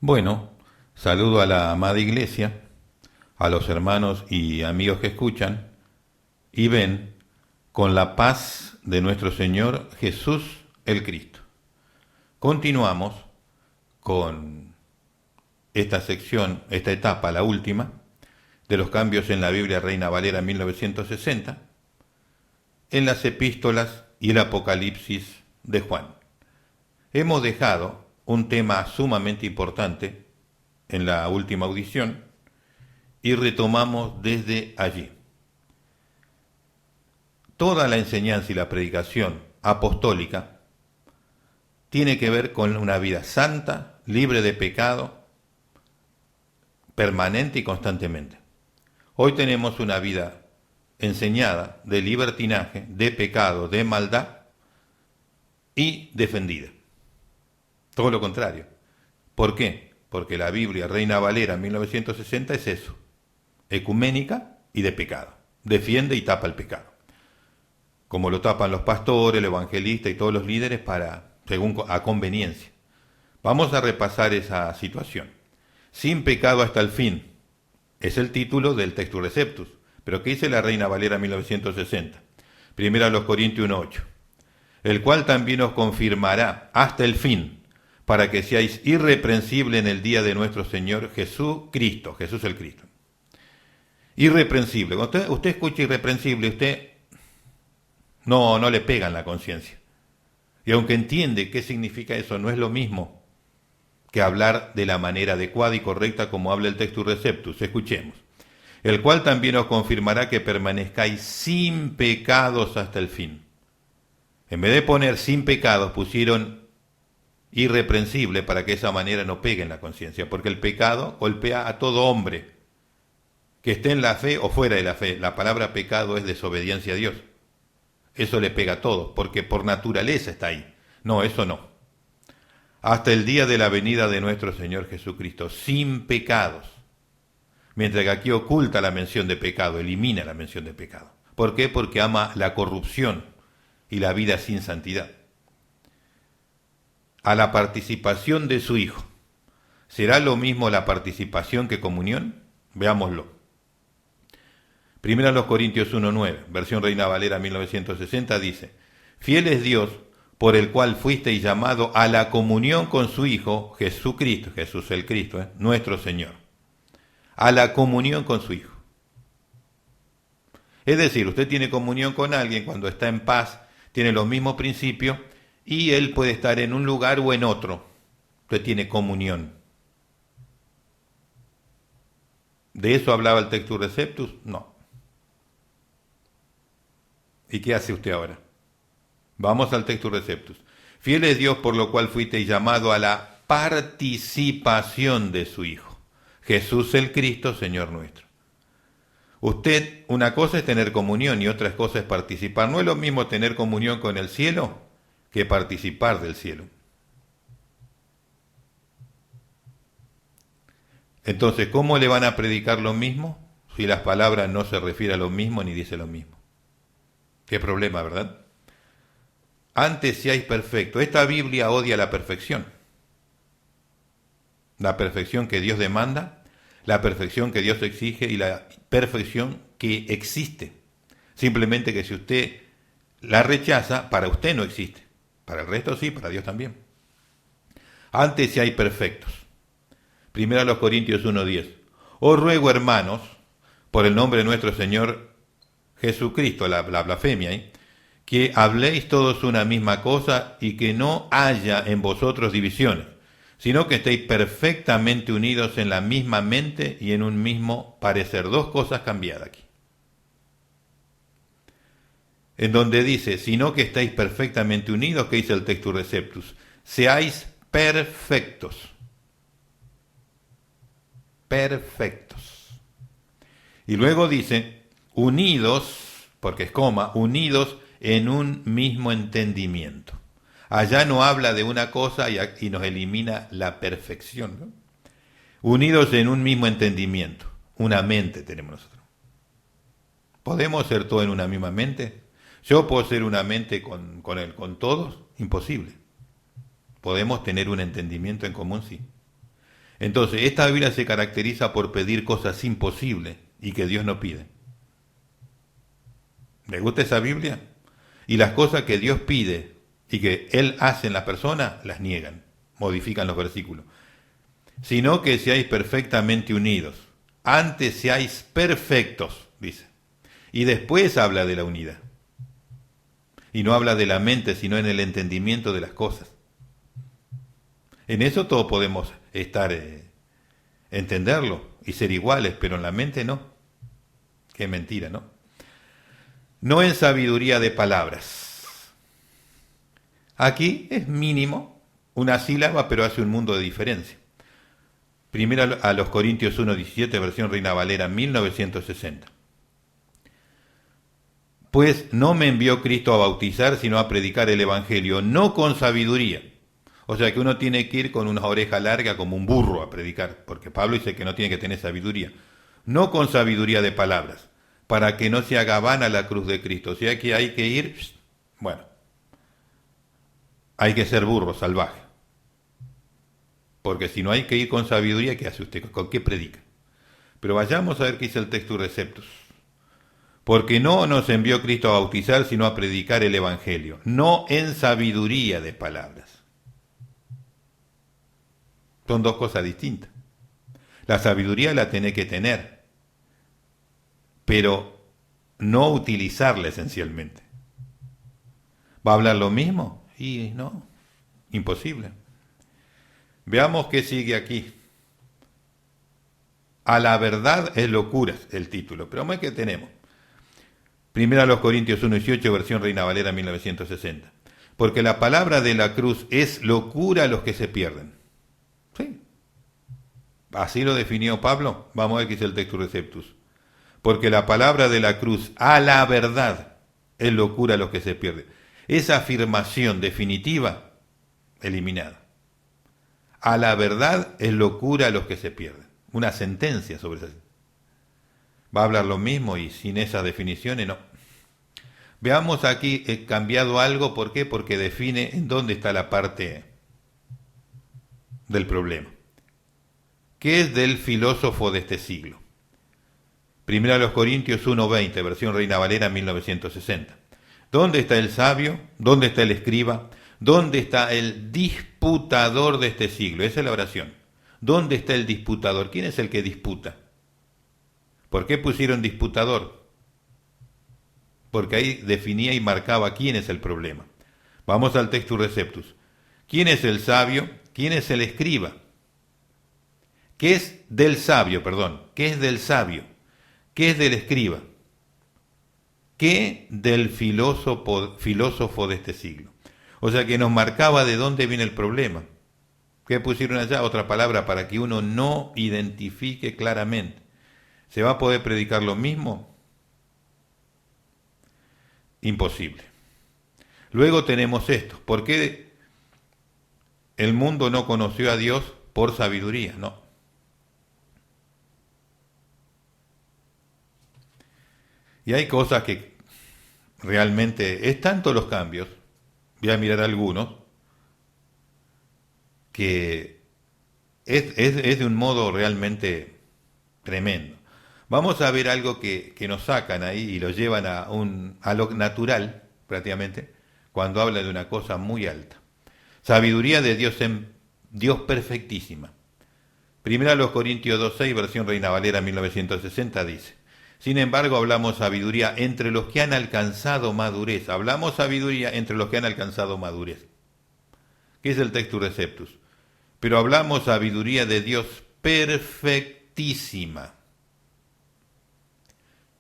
Bueno, saludo a la amada iglesia, a los hermanos y amigos que escuchan y ven con la paz de nuestro Señor Jesús el Cristo. Continuamos con esta sección, esta etapa, la última, de los cambios en la Biblia Reina Valera 1960, en las epístolas y el Apocalipsis de Juan. Hemos dejado un tema sumamente importante en la última audición y retomamos desde allí. Toda la enseñanza y la predicación apostólica tiene que ver con una vida santa, libre de pecado, permanente y constantemente. Hoy tenemos una vida enseñada de libertinaje, de pecado, de maldad y defendida. Todo lo contrario. ¿Por qué? Porque la Biblia Reina Valera 1960 es eso, ecuménica y de pecado. Defiende y tapa el pecado. Como lo tapan los pastores, el evangelista y todos los líderes a conveniencia. Vamos a repasar esa situación. Sin pecado hasta el fin. Es el título del Textus Receptus. Pero ¿qué dice la Reina Valera 1960? Primera a los Corintios 1:8. El cual también os confirmará hasta el fin, para que seáis irreprensibles en el día de nuestro Señor Jesucristo, Jesús el Cristo. Irreprensible. Cuando usted escucha irreprensible, usted no le pega en la conciencia. Y aunque entiende qué significa eso, no es lo mismo que hablar de la manera adecuada y correcta como habla el Textus Receptus. Escuchemos. El cual también os confirmará que permanezcáis sin pecados hasta el fin. En vez de poner sin pecados, pusieron irreprensible para que de esa manera no pegue en la conciencia, porque el pecado golpea a todo hombre, que esté en la fe o fuera de la fe. La palabra pecado es desobediencia a Dios. Eso le pega a todo, porque por naturaleza está ahí. No, eso no. Hasta el día de la venida de nuestro Señor Jesucristo, sin pecados. Mientras que aquí oculta la mención de pecado, elimina la mención de pecado. ¿Por qué? Porque ama la corrupción y la vida sin santidad. A la participación de su Hijo. ¿Será lo mismo la participación que comunión? Veámoslo. Primera a los Corintios 1:9, versión Reina Valera 1960, dice: Fiel es Dios, por el cual fuisteis llamado a la comunión con su Hijo, Jesucristo, Jesús el Cristo, nuestro Señor. A la comunión con su Hijo. Es decir, usted tiene comunión con alguien cuando está en paz, tiene los mismos principios, y él puede estar en un lugar o en otro. Usted tiene comunión. ¿De eso hablaba el Textus Receptus? No. ¿Y qué hace usted ahora? Vamos al Textus Receptus. Fiel es Dios, por lo cual fuisteis llamado a la participación de su Hijo, Jesús el Cristo, Señor nuestro. Usted, una cosa es tener comunión y otra cosa es participar. No es lo mismo tener comunión con el cielo que participar del cielo. Entonces, ¿cómo le van a predicar lo mismo si las palabras no se refieren a lo mismo ni dice lo mismo? Qué problema, ¿verdad? Antes seáis perfectos. Esta Biblia odia la perfección. La perfección que Dios demanda, la perfección que Dios exige y la perfección que existe. Simplemente que si usted la rechaza, para usted no existe. Para el resto sí, para Dios también. Antes seáis perfectos. Primero a los Corintios 1:10. Os ruego, hermanos, por el nombre de nuestro Señor Jesucristo, la blasfemia, que habléis todos una misma cosa y que no haya en vosotros divisiones, sino que estéis perfectamente unidos en la misma mente y en un mismo parecer. Dos cosas cambiadas aquí. En donde dice, sino que estéis perfectamente unidos, ¿qué dice el Textus Receptus? Seáis perfectos. Perfectos. Y luego dice, unidos, porque es coma, unidos en un mismo entendimiento. Allá no habla de una cosa y nos elimina la perfección, ¿no? Unidos en un mismo entendimiento. Una mente tenemos nosotros. ¿Podemos ser todos en una misma mente? ¿Yo puedo ser una mente con todos? Imposible. ¿Podemos tener un entendimiento en común? Sí. Entonces, esta Biblia se caracteriza por pedir cosas imposibles y que Dios no pide. ¿Les gusta esa Biblia? Y las cosas que Dios pide y que Él hace en las personas, las niegan, modifican los versículos. Sino que seáis perfectamente unidos. Antes seáis perfectos, dice. Y después habla de la unidad. Y no habla de la mente, sino en el entendimiento de las cosas. En eso todos podemos estar, entenderlo y ser iguales, pero en la mente no. Qué mentira, ¿no? No en sabiduría de palabras. Aquí es mínimo una sílaba, pero hace un mundo de diferencia. Primero a los Corintios 1:17, versión Reina Valera, 1960. Pues no me envió Cristo a bautizar, sino a predicar el Evangelio, no con sabiduría. O sea que uno tiene que ir con una oreja larga como un burro a predicar, porque Pablo dice que no tiene que tener sabiduría. No con sabiduría de palabras, para que no se haga vana la cruz de Cristo. O sea que hay que ir, bueno, hay que ser burro, salvaje. Porque si no hay que ir con sabiduría, ¿qué hace usted? ¿Con qué predica? Pero vayamos a ver qué dice el texto Receptus. Porque no nos envió Cristo a bautizar, sino a predicar el Evangelio, no en sabiduría de palabras. Son dos cosas distintas. La sabiduría la tenés que tener, pero no utilizarla esencialmente. ¿Va a hablar lo mismo? Y no, imposible. Veamos qué sigue aquí. A la verdad es locura el título, pero ¿qué tenemos? Primera a los Corintios 1:18, versión Reina Valera 1960. Porque la palabra de la cruz es locura a los que se pierden. ¿Sí? Así lo definió Pablo. Vamos a ver qué dice el texto Receptus. Porque la palabra de la cruz a la verdad es locura a los que se pierden. Esa afirmación definitiva, eliminada. A la verdad es locura a los que se pierden. Una sentencia sobre eso. Va a hablar lo mismo y sin esas definiciones no. Veamos aquí, he cambiado algo. ¿Por qué? Porque define en dónde está la parte del problema. ¿Qué es del filósofo de este siglo? Primera a los Corintios 1:20, versión Reina Valera 1960. ¿Dónde está el sabio? ¿Dónde está el escriba? ¿Dónde está el disputador de este siglo? Esa es la oración. ¿Dónde está el disputador? ¿Quién es el que disputa? ¿Por qué pusieron disputador? Porque ahí definía y marcaba quién es el problema. Vamos al texto Receptus. ¿Quién es el sabio? ¿Quién es el escriba? ¿Qué es del sabio, perdón? ¿Qué es del sabio? ¿Qué es del escriba? ¿Qué del filósofo de este siglo? O sea que nos marcaba de dónde viene el problema. ¿Qué pusieron allá? Otra palabra para que uno no identifique claramente. ¿Se va a poder predicar lo mismo? Imposible. Luego tenemos esto. ¿Por qué el mundo no conoció a Dios por sabiduría? No. Y hay cosas que realmente es tanto los cambios, voy a mirar algunos, que es de un modo realmente tremendo. Vamos a ver algo que nos sacan ahí y lo llevan a lo natural, prácticamente, cuando habla de una cosa muy alta. Sabiduría de Dios en Dios perfectísima. Primera a los Corintios 2:6, versión Reina Valera 1960 dice: sin embargo, hablamos sabiduría entre los que han alcanzado madurez. Hablamos sabiduría entre los que han alcanzado madurez. ¿Qué es el texto Receptus? Pero hablamos sabiduría de Dios perfectísima.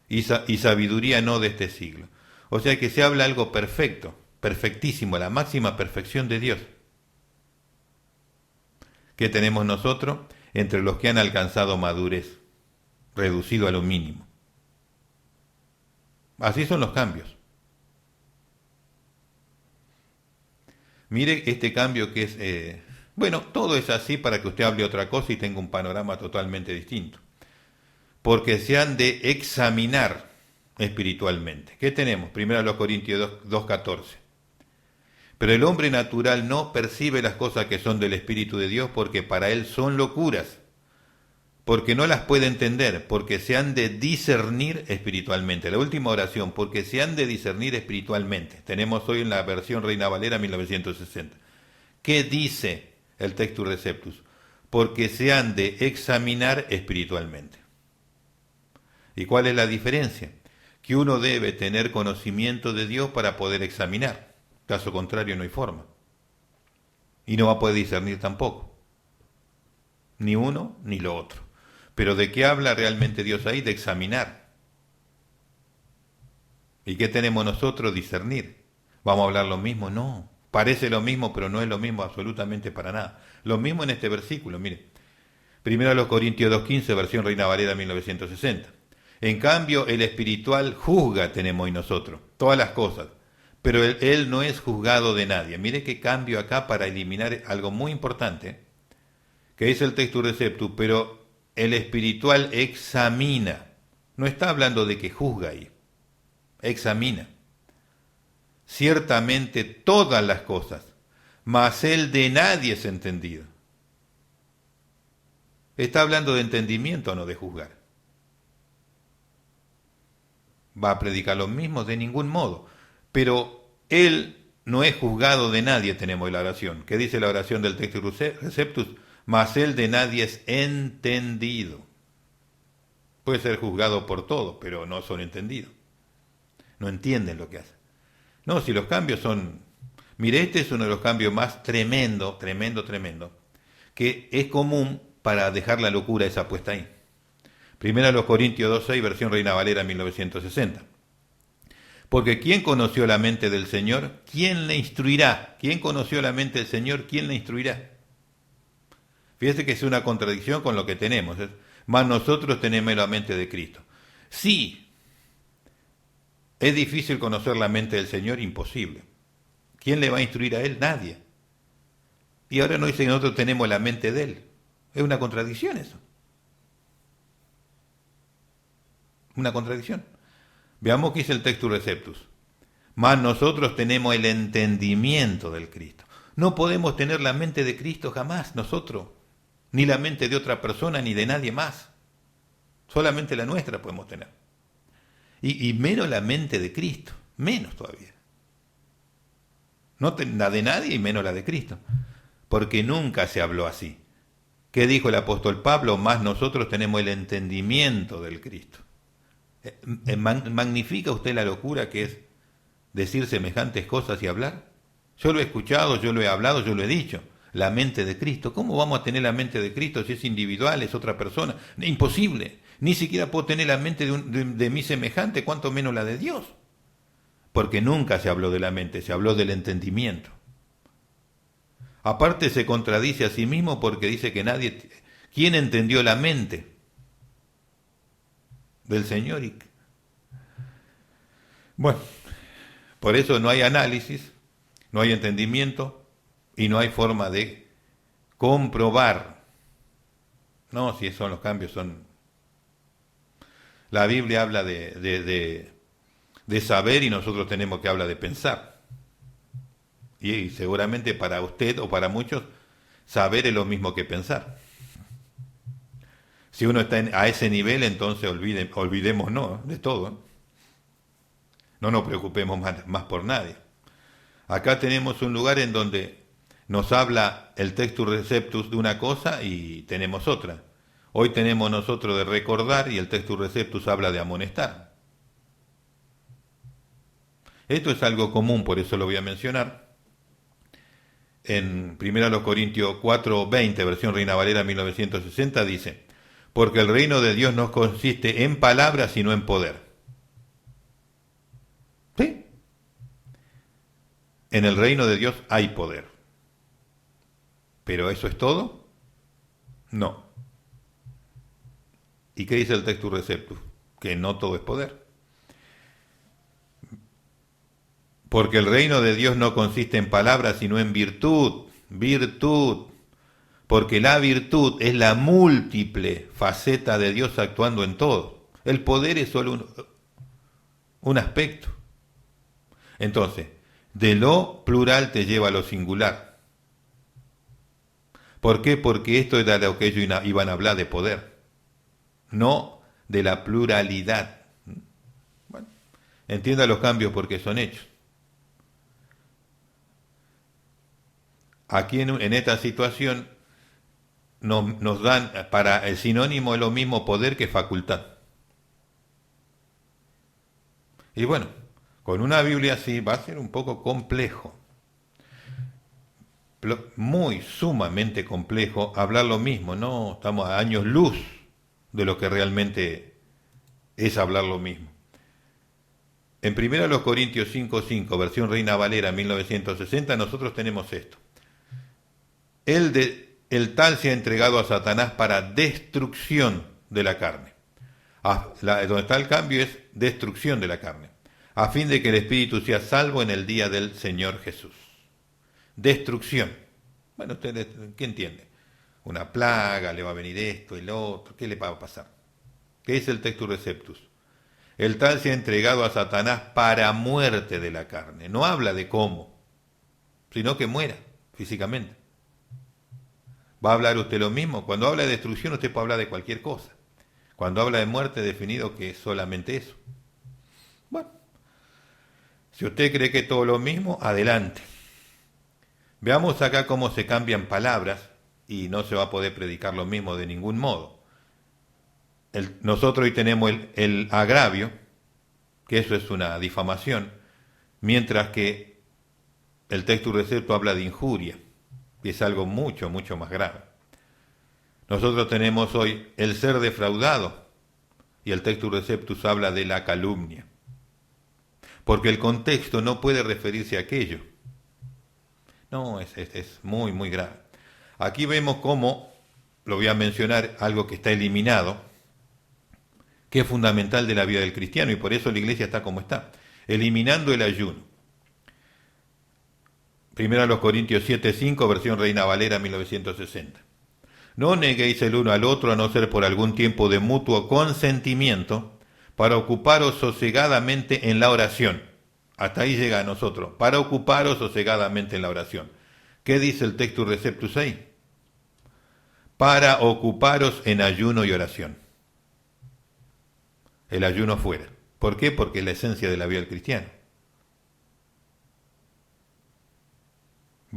Y sabiduría no de este siglo. O sea que se habla algo perfecto, perfectísimo, la máxima perfección de Dios. ¿Qué tenemos nosotros? Entre los que han alcanzado madurez, reducido a lo mínimo. Así son los cambios. Mire este cambio que es... bueno, todo es así para que usted hable otra cosa y tenga un panorama totalmente distinto. Porque se han de examinar espiritualmente. ¿Qué tenemos? Primero los Corintios 2:14. Pero el hombre natural no percibe las cosas que son del Espíritu de Dios porque para él son locuras, porque no las puede entender, porque se han de discernir espiritualmente. La última oración, porque se han de discernir espiritualmente. Tenemos hoy en la versión Reina Valera 1960. ¿Qué dice el Textus Receptus? Porque se han de examinar espiritualmente. ¿Y cuál es la diferencia? Que uno debe tener conocimiento de Dios para poder examinar. Caso contrario no hay forma. Y no va a poder discernir tampoco. Ni uno ni lo otro. Pero ¿de qué habla realmente Dios ahí? De examinar. ¿Y qué tenemos nosotros? Discernir. ¿Vamos a hablar lo mismo? No. Parece lo mismo, pero no es lo mismo absolutamente para nada. Lo mismo en este versículo, mire. 1 Corintios 2.15, versión Reina Valera 1960. En cambio, el espiritual juzga, tenemos hoy nosotros, todas las cosas. Pero él no es juzgado de nadie. Mire qué cambio acá para eliminar algo muy importante, que es el Textus Receptus, pero el espiritual examina. No está hablando de que juzga ahí, examina. Ciertamente todas las cosas, mas él de nadie es entendido. Está hablando de entendimiento, no de juzgar. ¿Va a predicar lo mismo? De ningún modo. Pero él no es juzgado de nadie, tenemos en la oración. ¿Qué dice la oración del Textus Receptus? Mas él de nadie es entendido. Puede ser juzgado por todos, pero no son entendidos. No entienden lo que hace. No, si los cambios son... Mire, este es uno de los cambios más tremendo, que es común para dejar la locura esa puesta ahí. 1 Corintios 2.6, versión Reina Valera 1960. Porque ¿quién conoció la mente del Señor? ¿Quién le instruirá? ¿Quién conoció la mente del Señor? ¿Quién le instruirá? Fíjese que es una contradicción con lo que tenemos. Mas nosotros tenemos la mente de Cristo. Sí, es difícil conocer la mente del Señor, imposible. ¿Quién le va a instruir a Él? Nadie. Y ahora no dice que nosotros tenemos la mente de Él. Es una contradicción eso. Una contradicción. Veamos qué dice el Textus Receptus. Mas nosotros tenemos el entendimiento del Cristo. No podemos tener la mente de Cristo jamás, nosotros. Ni la mente de otra persona, ni de nadie más. Solamente la nuestra podemos tener. Y menos la mente de Cristo. Menos todavía. No la de nadie y menos la de Cristo. Porque nunca se habló así. ¿Qué dijo el apóstol Pablo? Más nosotros tenemos el entendimiento del Cristo. ¿Magnifica usted la locura que es decir semejantes cosas y hablar? Yo lo he escuchado, yo lo he hablado, yo lo he dicho. La mente de Cristo. ¿Cómo vamos a tener la mente de Cristo si es individual, es otra persona? Imposible. Ni siquiera puedo tener la mente de mi semejante, cuanto menos la de Dios. Porque nunca se habló de la mente, se habló del entendimiento. Aparte se contradice a sí mismo porque dice que nadie... ¿Quién entendió la mente del Señor? Bueno, por eso no hay análisis, no hay entendimiento y no hay forma de comprobar. No, si esos son los cambios, son... La Biblia habla de saber y nosotros tenemos que hablar de pensar. Y seguramente para usted o para muchos, saber es lo mismo que pensar. Si uno está a ese nivel, entonces olvidémonos de todo. No nos preocupemos más por nadie. Acá tenemos un lugar en donde nos habla el Textus Receptus de una cosa y tenemos otra. Hoy tenemos nosotros de recordar y el Textus Receptus habla de amonestar. Esto es algo común, por eso lo voy a mencionar. En 1 Corintios 4:20, versión Reina Valera 1960, dice: porque el reino de Dios no consiste en palabras, sino en poder. ¿Sí? En el reino de Dios hay poder. ¿Pero eso es todo? No. ¿Y qué dice el Textus Receptus? Que no todo es poder. Porque el reino de Dios no consiste en palabras, sino en virtud. Virtud. Porque la virtud es la múltiple faceta de Dios actuando en todo. El poder es solo un aspecto. Entonces, De lo plural te lleva a lo singular. ¿Por qué? Porque esto era lo que ellos iban a hablar de poder, no de la pluralidad. Bueno, entienda los cambios porque son hechos. Aquí en esta situación nos dan, para el sinónimo es lo mismo poder que facultad. Y bueno, con una Biblia así va a ser un poco complejo, muy sumamente complejo hablar lo mismo, ¿no? Estamos a años luz de lo que realmente es hablar lo mismo. En 1 Corintios 5:5, versión Reina Valera 1960, nosotros tenemos esto. El tal se ha entregado a Satanás para destrucción de la carne. Donde está el cambio es destrucción de la carne, a fin de que el espíritu sea salvo en el día del Señor Jesús. Destrucción. Bueno, usted, ¿qué entiende? Una plaga, le va a venir esto, el otro, ¿qué le va a pasar? ¿Qué es el textus receptus? El tal se ha entregado a Satanás para muerte de la carne. No habla de cómo, sino que muera físicamente. ¿Va a hablar usted lo mismo? Cuando habla de destrucción usted puede hablar de cualquier cosa. Cuando habla de muerte, definido que es solamente eso. Bueno, si usted cree que es todo lo mismo, adelante. Veamos acá cómo se cambian palabras y no se va a poder predicar lo mismo de ningún modo. Nosotros hoy tenemos el agravio, que eso es una difamación, mientras que el textus receptus habla de injuria, y es algo mucho, mucho más grave. Nosotros tenemos hoy el ser defraudado, y el textus receptus habla de la calumnia, porque el contexto no puede referirse a aquello. No, es muy, muy grave. Aquí vemos cómo, lo voy a mencionar, algo que está eliminado, que es fundamental de la vida del cristiano, y por eso la iglesia está como está, eliminando el ayuno. 1 Corintios 7:5, versión Reina Valera 1960. No neguéis el uno al otro, a no ser por algún tiempo de mutuo consentimiento, para ocuparos sosegadamente en la oración. Hasta ahí llega a nosotros, para ocuparos sosegadamente en la oración. ¿Qué dice el textus receptus ahí? Para ocuparos en ayuno y oración. El ayuno fuera. ¿Por qué? Porque es la esencia de la vida del cristiano.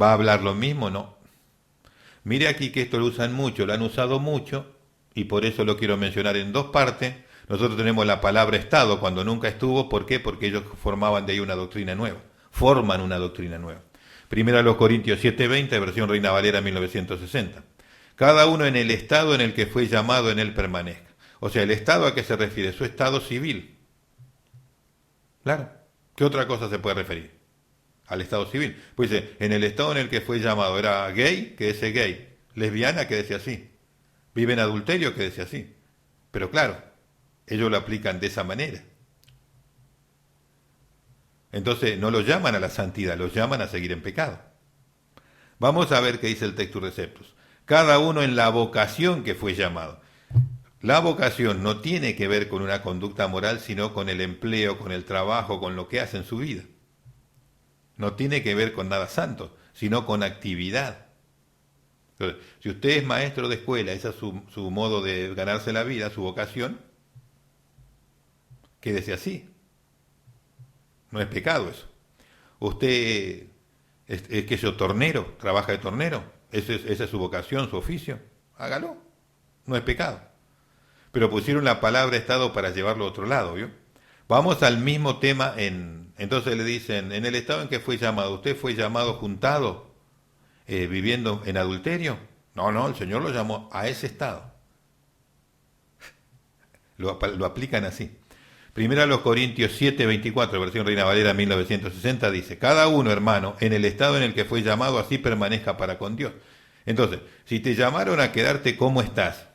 ¿Va a hablar lo mismo? No. Mire aquí que esto lo usan mucho, lo han usado mucho, y por eso lo quiero mencionar en dos partes. Nosotros tenemos la palabra Estado cuando nunca estuvo. ¿Por qué? Porque ellos formaban de ahí una doctrina nueva. Forman una doctrina nueva. 1 Corintios 7:20, versión Reina Valera 1960. Cada uno en el estado en el que fue llamado, en él permanezca. O sea, ¿el estado a qué se refiere? Su estado civil. Claro. ¿Qué otra cosa se puede referir? Al estado civil. Pues dice, en el estado en el que fue llamado era gay, que dice gay. Lesbiana, que dice así. Vive en adulterio, que dice así. Pero claro, ellos lo aplican de esa manera. Entonces no lo llaman a la santidad, los llaman a seguir en pecado. Vamos a ver qué dice el textus receptus. Cada uno en la vocación que fue llamado. La vocación no tiene que ver con una conducta moral, sino con el empleo, con el trabajo, con lo que hace en su vida. No tiene que ver con nada santo, sino con actividad. Entonces, si usted es maestro de escuela, ese es su modo de ganarse la vida, su vocación, quédese así. No es pecado eso. Usted es que yo tornero, trabaja de tornero, esa es su vocación, su oficio, hágalo. No es pecado. Pero pusieron la palabra Estado para llevarlo a otro lado, ¿vio? Vamos al mismo tema, entonces le dicen, en el estado en que fue llamado, ¿usted fue llamado juntado, viviendo en adulterio? No, el Señor lo llamó a ese estado. Lo aplican así. 1 Corintios 7:24, versión Reina Valera 1960, dice, cada uno, hermano, en el estado en el que fue llamado, así permanezca para con Dios. Entonces, si te llamaron a quedarte, ¿cómo estás?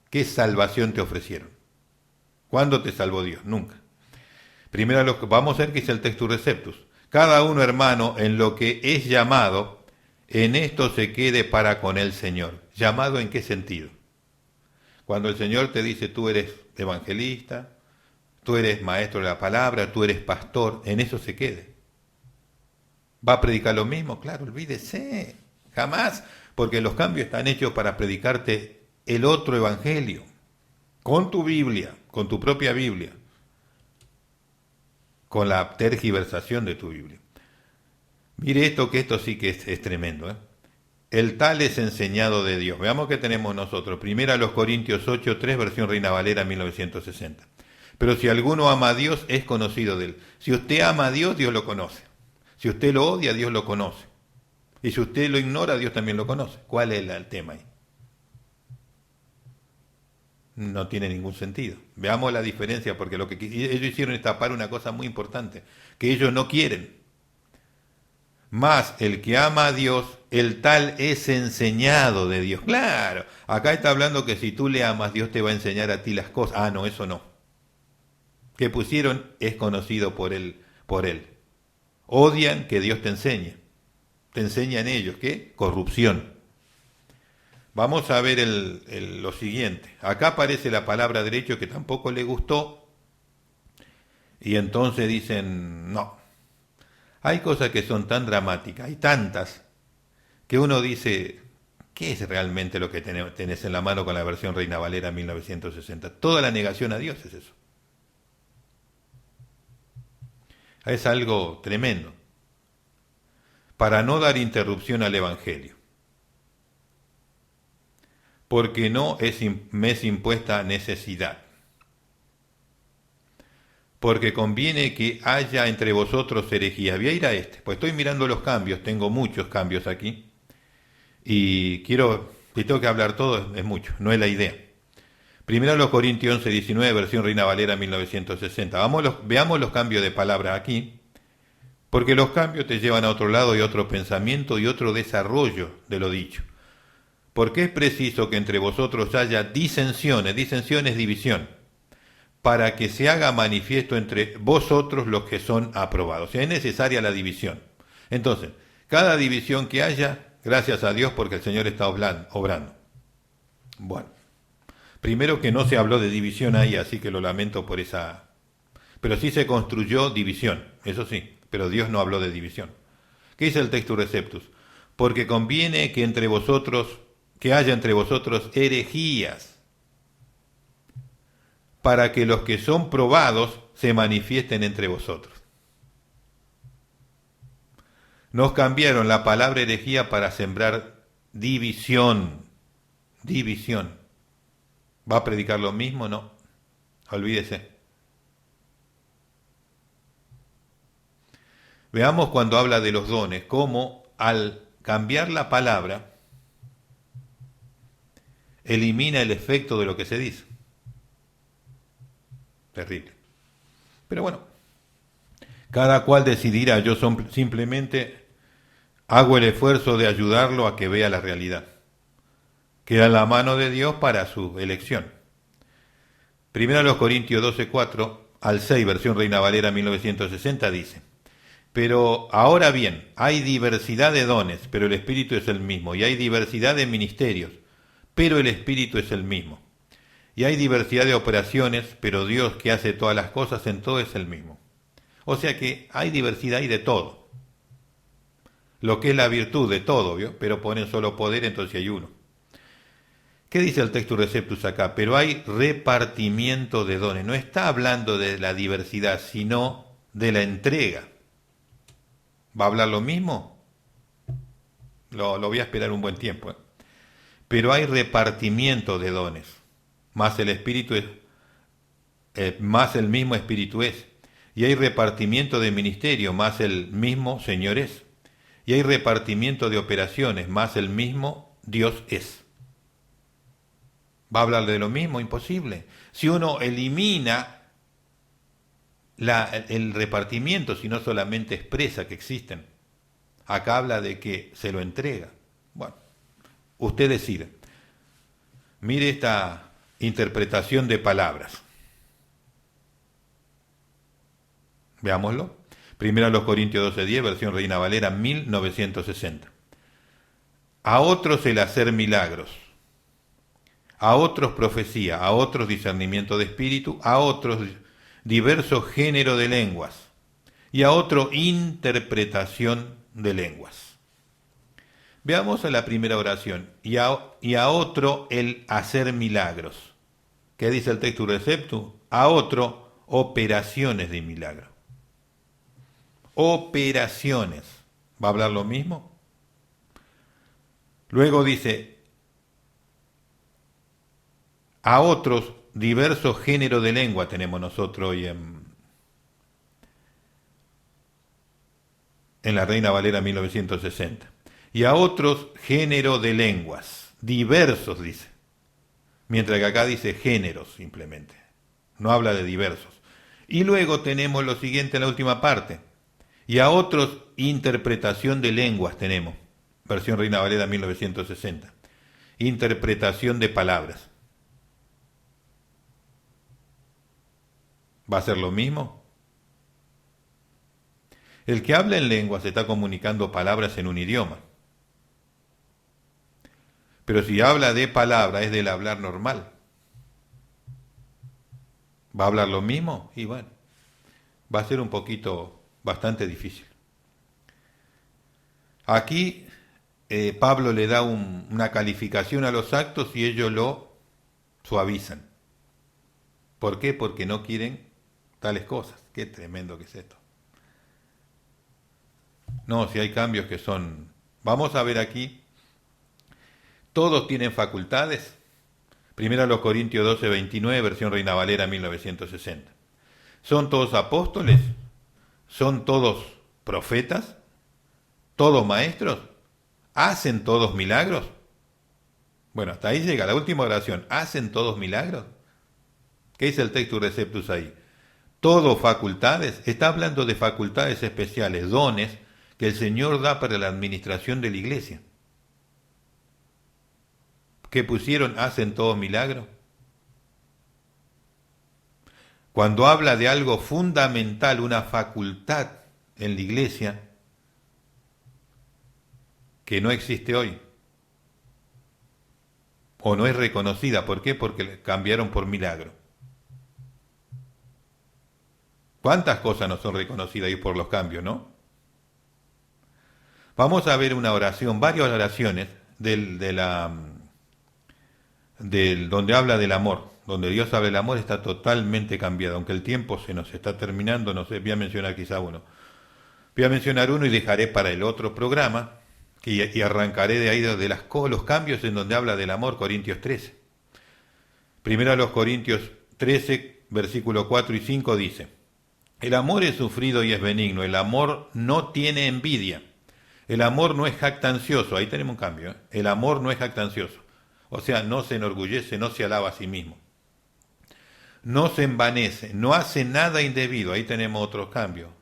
¿Qué salvación te ofrecieron? ¿Cuándo te salvó Dios? Nunca. Vamos a ver qué dice el textus receptus. Cada uno, hermano, en lo que es llamado, en esto se quede para con el Señor. ¿Llamado en qué sentido? Cuando el Señor te dice, tú eres evangelista, tú eres maestro de la palabra, tú eres pastor, en eso se quede. ¿Va a predicar lo mismo? Claro, olvídese, jamás, porque los cambios están hechos para predicarte el otro evangelio, con tu Biblia, con tu propia Biblia, con la tergiversación de tu Biblia. Mire esto, que esto sí que es tremendo, ¿eh? El tal es enseñado de Dios. Veamos qué tenemos nosotros. Primera los Corintios 8:3, versión Reina Valera 1960. Pero si alguno ama a Dios, es conocido de él. Si usted ama a Dios, Dios lo conoce. Si usted lo odia, Dios lo conoce. Y si usted lo ignora, Dios también lo conoce. ¿Cuál es el tema ahí? No tiene ningún sentido. Veamos la diferencia, porque lo que ellos hicieron es tapar una cosa muy importante, que ellos no quieren. Más el que ama a Dios, el tal es enseñado de Dios. Claro, acá está hablando que si tú le amas, Dios te va a enseñar a ti las cosas. Ah, no, eso no. Que pusieron es conocido por él, por él. Odian que Dios te enseñe. Te enseñan ellos, ¿qué? Corrupción. Vamos a ver lo siguiente. Acá aparece la palabra derecho que tampoco le gustó. Y entonces dicen, no. Hay cosas que son tan dramáticas, hay tantas, que uno dice, ¿qué es realmente lo que tenés en la mano con la versión Reina Valera 1960? Toda la negación a Dios es eso. Es algo tremendo. Para no dar interrupción al Evangelio. Porque no me es impuesta necesidad. Porque conviene que haya entre vosotros herejías. Voy a ir a este, pues estoy mirando los cambios, tengo muchos cambios aquí. Y si tengo que hablar todo, es mucho, no es la idea. Primero los Corintios 11:19, versión Reina Valera 1960. Veamos los cambios de palabra aquí, porque los cambios te llevan a otro lado y otro pensamiento y otro desarrollo de lo dicho. Porque es preciso que entre vosotros haya disensiones, disensión es división, para que se haga manifiesto entre vosotros los que son aprobados. O sea, es necesaria la división. Entonces, cada división que haya, gracias a Dios porque el Señor está obrando. Bueno, primero que no se habló de división ahí, así que lo lamento por esa... Pero sí se construyó división, eso sí, pero Dios no habló de división. ¿Qué dice el texto Receptus? Porque conviene que haya entre vosotros herejías, para que los que son probados se manifiesten entre vosotros. Nos cambiaron la palabra herejía para sembrar división. División. ¿Va a predicar lo mismo? No. Olvídese. Veamos cuando habla de los dones, cómo al cambiar la palabra elimina el efecto de lo que se dice. Terrible. Pero bueno, cada cual decidirá. Yo simplemente hago el esfuerzo de ayudarlo a que vea la realidad. Queda en la mano de Dios para su elección. Primero los Corintios 12:4 al 6, versión Reina Valera 1960 dice: pero ahora bien, hay diversidad de dones, pero el Espíritu es el mismo. Y hay diversidad de ministerios, pero el Espíritu es el mismo. Y hay diversidad de operaciones, pero Dios que hace todas las cosas en todo es el mismo. O sea que hay diversidad y de todo. Lo que es la virtud de todo, ¿vio? Pero ponen solo poder, entonces hay uno. ¿Qué dice el texto Receptus acá? Pero hay repartimiento de dones. No está hablando de la diversidad, sino de la entrega. ¿Va a hablar lo mismo? Lo voy a esperar un buen tiempo. Pero hay repartimiento de dones. Más el Espíritu más el mismo Espíritu es. Y hay repartimiento de ministerio, más el mismo Señor es. Y hay repartimiento de operaciones, más el mismo Dios es. ¿Va a hablar de lo mismo? Imposible. Si uno elimina el repartimiento, si no solamente expresa que existen. Acá habla de que se lo entrega. Bueno, usted decide. Mire esta interpretación de palabras. Veámoslo. Primero a los Corintios 12:10, versión Reina Valera 1960. A otros el hacer milagros, a otros profecía, a otros discernimiento de espíritu, a otros diversos géneros de lenguas y a otro interpretación de lenguas. Veamos a la primera oración. Y a otro el hacer milagros. ¿Qué dice el Textus Receptus? A otro operaciones de milagro. Operaciones. ¿Va a hablar lo mismo? Luego dice, a otros diversos géneros de lengua tenemos nosotros hoy en la Reina Valera 1960. Y a otros géneros de lenguas, diversos dice. Mientras que acá dice géneros simplemente. No habla de diversos. Y luego tenemos lo siguiente en la última parte. Y a otros interpretación de lenguas tenemos. Versión Reina Valera 1960. Interpretación de palabras. ¿Va a ser lo mismo? El que habla en lenguas está comunicando palabras en un idioma. Pero si habla de palabra es del hablar normal. ¿Va a hablar lo mismo? Y bueno, va a ser un poquito, bastante difícil. Aquí Pablo le da una calificación a los actos y ellos lo suavizan. ¿Por qué? Porque no quieren tales cosas. Qué tremendo que es esto. No, si hay cambios que son... Vamos a ver aquí. Todos tienen facultades. Primero a los Corintios 12, 29, versión Reina Valera 1960. ¿Son todos apóstoles? ¿Son todos profetas? ¿Todos maestros? ¿Hacen todos milagros? Bueno, hasta ahí llega la última oración. ¿Hacen todos milagros? ¿Qué dice el Textus Receptus ahí? ¿Todos facultades? Está hablando de facultades especiales, dones que el Señor da para la administración de la iglesia. ¿Qué pusieron? ¿Hacen todos milagros? Cuando habla de algo fundamental, una facultad en la iglesia, que no existe hoy, o no es reconocida. ¿Por qué? Porque cambiaron por milagro. ¿Cuántas cosas no son reconocidas ahí por los cambios, no? Vamos a ver una oración, varias oraciones donde habla del amor. Donde Dios habla del amor está totalmente cambiado. Aunque el tiempo se nos está terminando, no sé, voy a mencionar quizá uno. Voy a mencionar uno y dejaré para el otro programa, y arrancaré de ahí de los cambios en donde habla del amor, Corintios 13. Primero a los Corintios 13, versículo 4 y 5 dice, el amor es sufrido y es benigno, el amor no tiene envidia, el amor no es jactancioso, ahí tenemos un cambio, el amor no es jactancioso, o sea, no se enorgullece, no se alaba a sí mismo, no se envanece, no hace nada indebido, ahí tenemos otro cambio,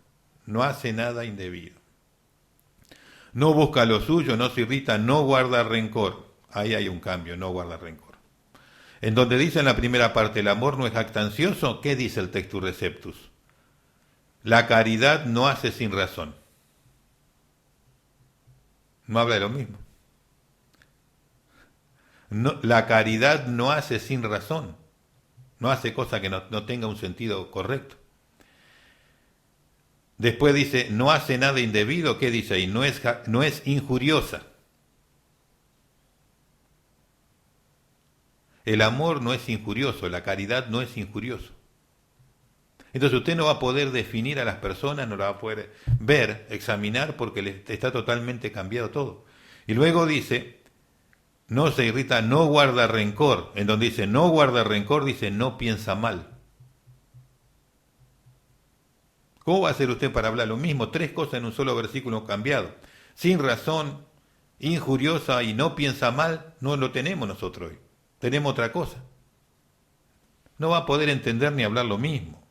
no hace nada indebido. No busca lo suyo, no se irrita, no guarda rencor. Ahí hay un cambio, no guarda rencor. En donde dice en la primera parte, el amor no es jactancioso, ¿qué dice el Textus Receptus? La caridad no hace sin razón. No habla de lo mismo. No, la caridad no hace sin razón. No hace cosa que no tenga un sentido correcto. Después dice, no hace nada indebido. ¿Qué dice ahí? No es injuriosa. El amor no es injurioso, la caridad no es injurioso. Entonces usted no va a poder definir a las personas, no la va a poder ver, examinar, porque está totalmente cambiado todo. Y luego dice, no se irrita, no guarda rencor. En donde dice, no guarda rencor, dice, no piensa mal. ¿Cómo va a hacer usted para hablar lo mismo? Tres cosas en un solo versículo cambiado. Sin razón, injuriosa y no piensa mal, no lo tenemos nosotros hoy. Tenemos otra cosa. No va a poder entender ni hablar lo mismo.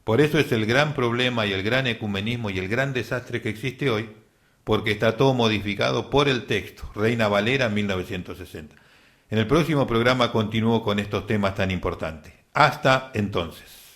Por eso es el gran problema y el gran ecumenismo y el gran desastre que existe hoy, porque está todo modificado por el texto. Reina Valera 1960. En el próximo programa continúo con estos temas tan importantes. Hasta entonces.